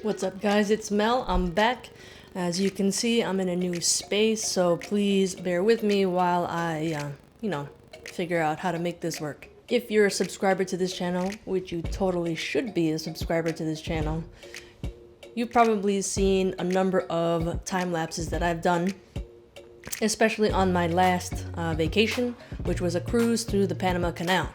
What's up guys, it's Mel, I'm back. As you can see, I'm in a new space, so please bear with me while I, figure out how to make this work. If you're a subscriber to this channel, which you totally should be a subscriber to this channel, you've probably seen a number of time lapses that I've done, especially on my last vacation, which was a cruise through the Panama Canal.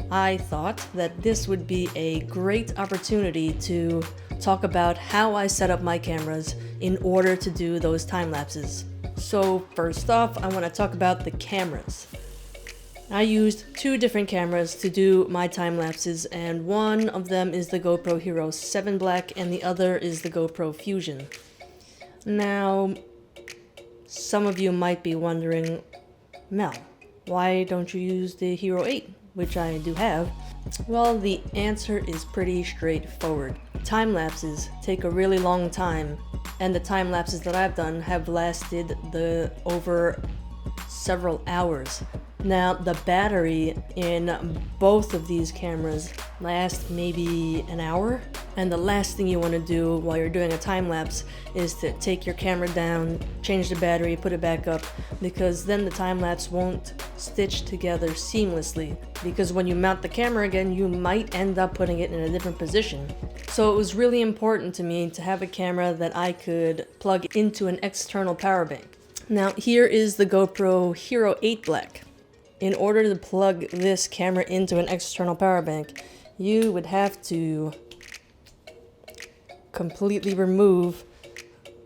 I thought that this would be a great opportunity to talk about how I set up my cameras in order to do those time lapses. So first off, I want to talk about the cameras. I used two different cameras to do my time lapses, and one of them is the GoPro Hero 7 Black and the other is the GoPro Fusion. Now, some of you might be wondering, Mel, why don't you use the Hero 8? Which I do have. Well, the answer is pretty straightforward. Time lapses take a really long time, and the time lapses that I've done have lasted over several hours. Now, the battery in both of these cameras lasts maybe an hour, and the last thing you want to do while you're doing a time lapse is to take your camera down, change the battery, put it back up, because then the time lapse won't stitch together seamlessly, because when you mount the camera again, you might end up putting it in a different position. So it was really important to me to have a camera that I could plug into an external power bank. Now, here is the GoPro Hero 8 Black. In order to plug this camera into an external power bank, you would have to completely remove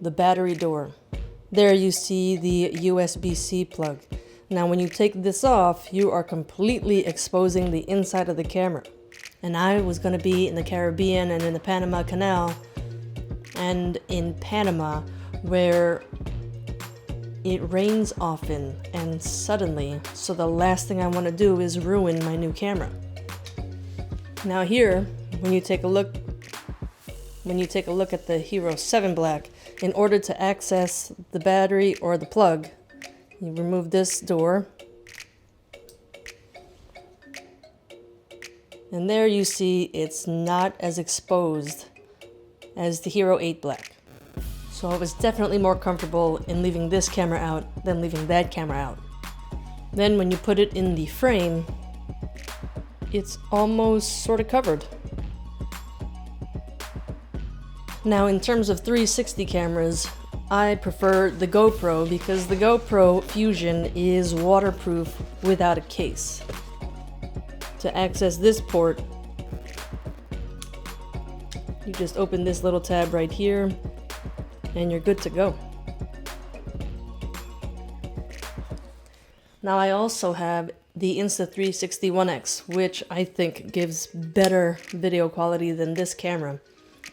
the battery door. There you see the USB-C plug. Now when you take this off, you are completely exposing the inside of the camera. And I was going to be in the Caribbean and in the Panama Canal, and in Panama where it rains often and suddenly, so the last thing I want to do is ruin my new camera. Now here, when you take a look at the Hero 7 Black, in order to access the battery or the plug, you remove this door. And there you see it's not as exposed as the Hero 8 Black. So I was definitely more comfortable in leaving this camera out than leaving that camera out. Then when you put it in the frame, it's almost sort of covered. Now in terms of 360 cameras, I prefer the GoPro because the GoPro Fusion is waterproof without a case. To access this port, you just open this little tab right here, and you're good to go. Now I also have the Insta360 One X, which I think gives better video quality than this camera,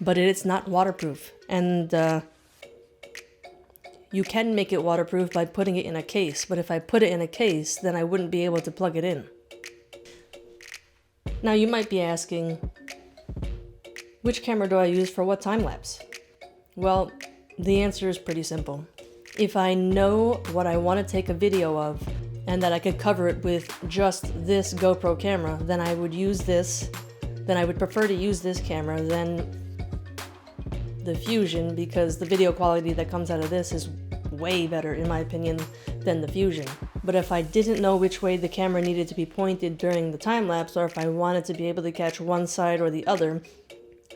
but it's not waterproof, and you can make it waterproof by putting it in a case, but if I put it in a case, then I wouldn't be able to plug it in. Now you might be asking, which camera do I use for what time lapse? Well, the answer is pretty simple. If I know what I want to take a video of and that I could cover it with just this GoPro camera, then I would use this. Then I would prefer to use this camera than the Fusion, because the video quality that comes out of this is way better, in my opinion, than the Fusion. But if I didn't know which way the camera needed to be pointed during the time lapse, or if I wanted to be able to catch one side or the other,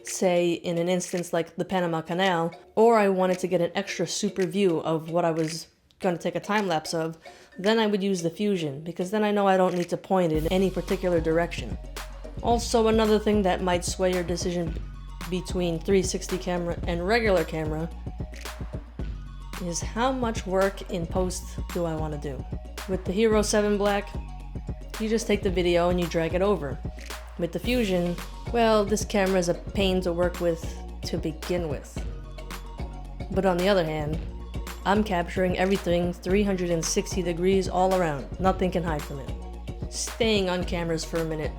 say in an instance like the Panama Canal, or I wanted to get an extra super view of what I was going to take a time lapse of, then I would use the Fusion, because then I know I don't need to point it in any particular direction. Also, another thing that might sway your decision between 360 camera and regular camera is how much work in post do I want to do. With the Hero 7 Black, you just take the video and you drag it over. With the Fusion, well, this camera is a pain to work with to begin with. But on the other hand, I'm capturing everything 360 degrees all around. Nothing can hide from it. Staying on cameras for a minute,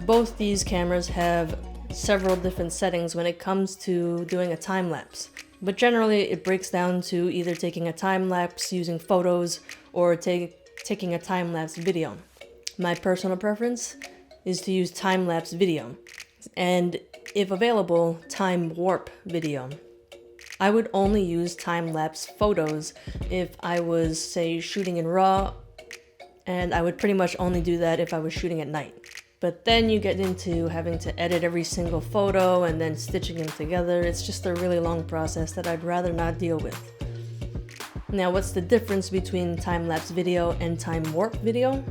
both these cameras have several different settings when it comes to doing a time lapse. But generally it breaks down to either taking a time lapse using photos or taking a time lapse video. My personal preference is to use time lapse video. And if available, time warp video. I would only use time-lapse photos if I was, say, shooting in RAW, and I would pretty much only do that if I was shooting at night. But then you get into having to edit every single photo and then stitching them together. It's just a really long process that I'd rather not deal with. Now, what's the difference between time-lapse video and time warp video?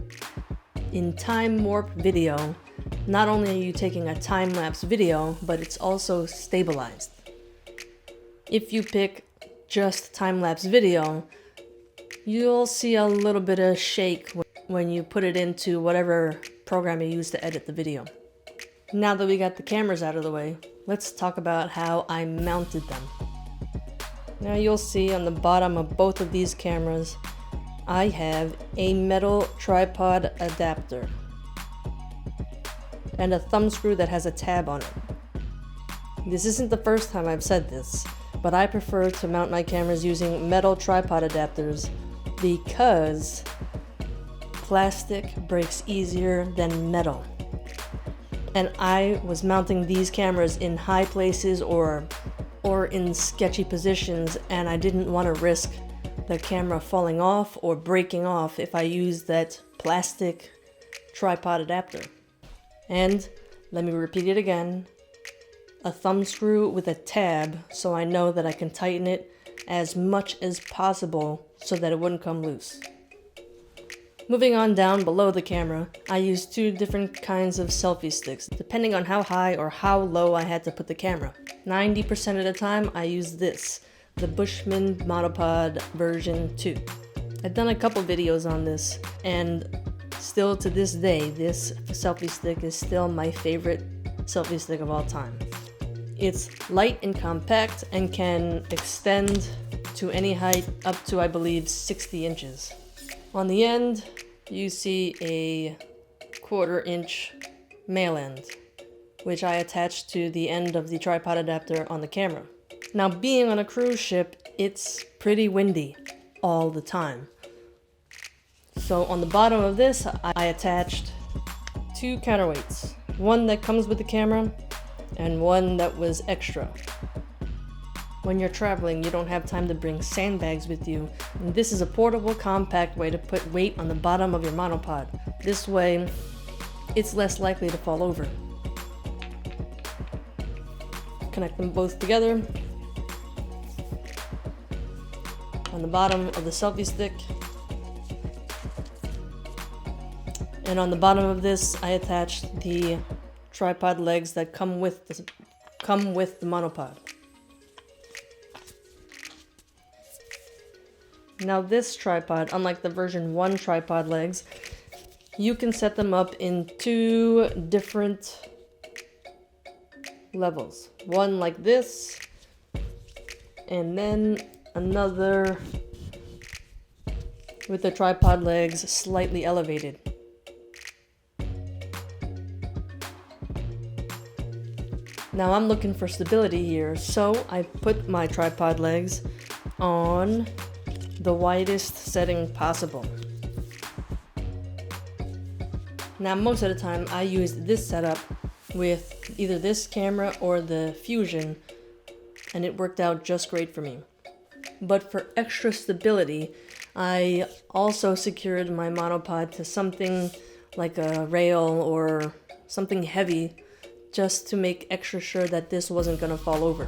In time warp video, not only are you taking a time-lapse video, but it's also stabilized. If you pick just time-lapse video, you'll see a little bit of shake when you put it into whatever program you use to edit the video. Now that we got the cameras out of the way, let's talk about how I mounted them. Now you'll see on the bottom of both of these cameras, I have a metal tripod adapter and a thumbscrew that has a tab on it. This isn't the first time I've said this, but I prefer to mount my cameras using metal tripod adapters because plastic breaks easier than metal. And I was mounting these cameras in high places or in sketchy positions, and I didn't want to risk the camera falling off or breaking off if I used that plastic tripod adapter. And let me repeat it again, a thumbscrew with a tab so I know that I can tighten it as much as possible so that it wouldn't come loose. Moving on down below the camera, I used two different kinds of selfie sticks, depending on how high or how low I had to put the camera. 90% of the time, I used this, the Bushman Monopod version 2. I've done a couple videos on this, and still to this day, this selfie stick is still my favorite selfie stick of all time. It's light and compact and can extend to any height up to, I believe, 60 inches. On the end, you see a 1/4 inch male end, which I attached to the end of the tripod adapter on the camera. Now, being on a cruise ship, it's pretty windy all the time. So on the bottom of this, I attached two counterweights. One that comes with the camera and one that was extra. When you're traveling, you don't have time to bring sandbags with you. And this is a portable, compact way to put weight on the bottom of your monopod. This way, it's less likely to fall over. Connect them both together. On the bottom of the selfie stick. And on the bottom of this, I attached the tripod legs that come with the monopod. Now this tripod, unlike the version 1 tripod legs, you can set them up in two different levels. One like this, and then another with the tripod legs slightly elevated. Now I'm looking for stability here, so I put my tripod legs on the widest setting possible. Now most of the time I used this setup with either this camera or the Fusion, and it worked out just great for me. But for extra stability, I also secured my monopod to something like a rail or something heavy, just to make extra sure that this wasn't going to fall over.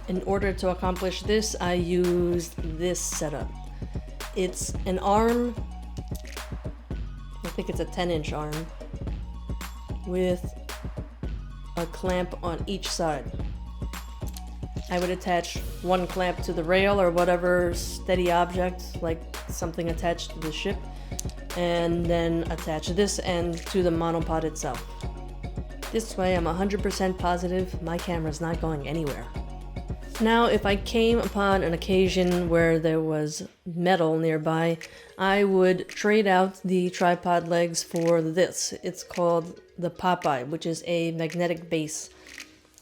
In order to accomplish this, I used this setup. It's an arm, I think it's a 10-inch arm, with a clamp on each side. I would attach one clamp to the rail or whatever steady object, like something attached to the ship, and then attach this end to the monopod itself. This way I'm 100% positive my camera's not going anywhere. Now, if I came upon an occasion where there was metal nearby, I would trade out the tripod legs for this. It's called the Popeye, which is a magnetic base,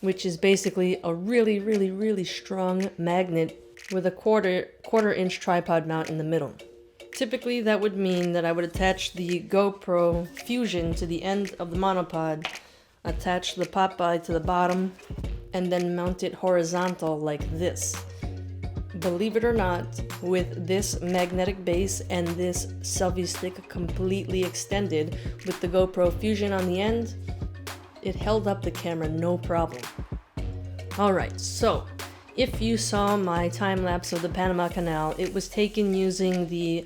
which is basically a really strong magnet with a quarter inch tripod mount in the middle. Typically, that would mean that I would attach the GoPro Fusion to the end of the monopod, attach the pop-by to the bottom, and then mount it horizontal like this. Believe it or not, with this magnetic base and this selfie stick completely extended with the GoPro Fusion on the end, it held up the camera no problem. Alright, so if you saw my time lapse of the Panama Canal, it was taken using the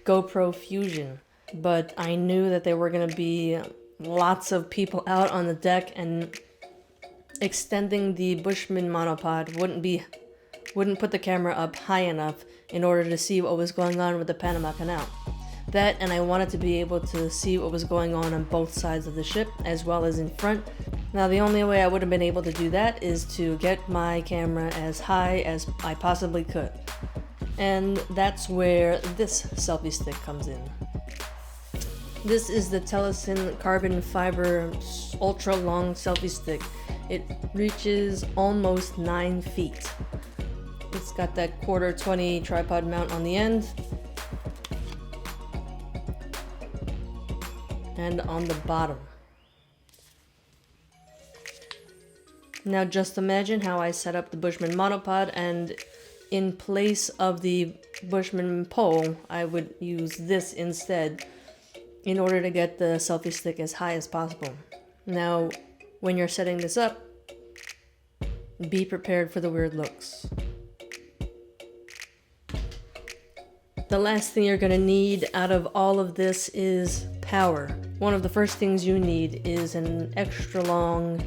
GoPro Fusion, but I knew that there were going to be lots of people out on the deck, and extending the Bushman Monopod wouldn't put the camera up high enough in order to see what was going on with the Panama Canal. That, and I wanted to be able to see what was going on both sides of the ship, as well as in front. Now, the only way I would have been able to do that is to get my camera as high as I possibly could. And that's where this selfie stick comes in. This is the Telesin carbon fiber ultra long selfie stick. It reaches almost 9 feet. It's got that 1/4-20 tripod mount on the end. And on the bottom. Now just imagine how I set up the Bushman Monopod, and in place of the Bushman pole, I would use this instead in order to get the selfie stick as high as possible. Now, when you're setting this up, be prepared for the weird looks. The last thing you're gonna need out of all of this is power. One of the first things you need is an extra long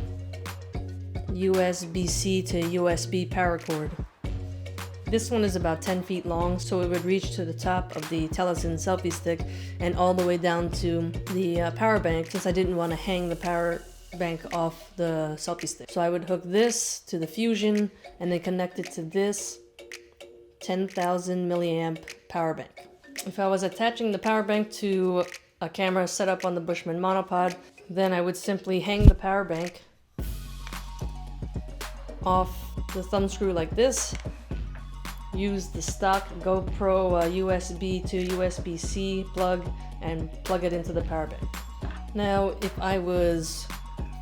USB-C to USB power cord. This one is about 10 feet long, so it would reach to the top of the Telesin selfie stick and all the way down to the power bank, since I didn't want to hang the power bank off the selfie stick. So I would hook this to the Fusion and then connect it to this 10,000 milliamp power bank. If I was attaching the power bank to a camera set up on the Bushman Monopod, then I would simply hang the power bank off the thumbscrew like this, use the stock GoPro USB to USB-C plug, and plug it into the power bank. Now, if I was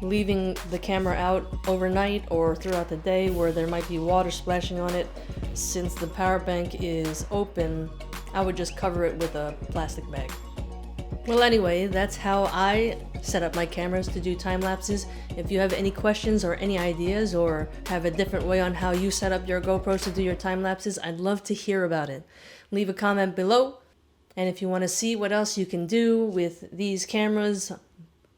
leaving the camera out overnight or throughout the day where there might be water splashing on it, since the power bank is open, I would just cover it with a plastic bag. Well, anyway, that's how I set up my cameras to do time lapses. If you have any questions or any ideas, or have a different way on how you set up your GoPros to do your time lapses, I'd love to hear about it. Leave a comment below. And if you want to see what else you can do with these cameras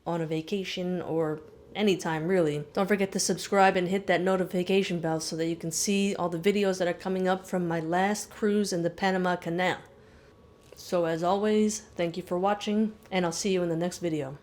on a vacation or anytime really, don't forget to subscribe and hit that notification bell so that you can see all the videos that are coming up from my last cruise in the Panama Canal. So as always, thank you for watching, and I'll see you in the next video.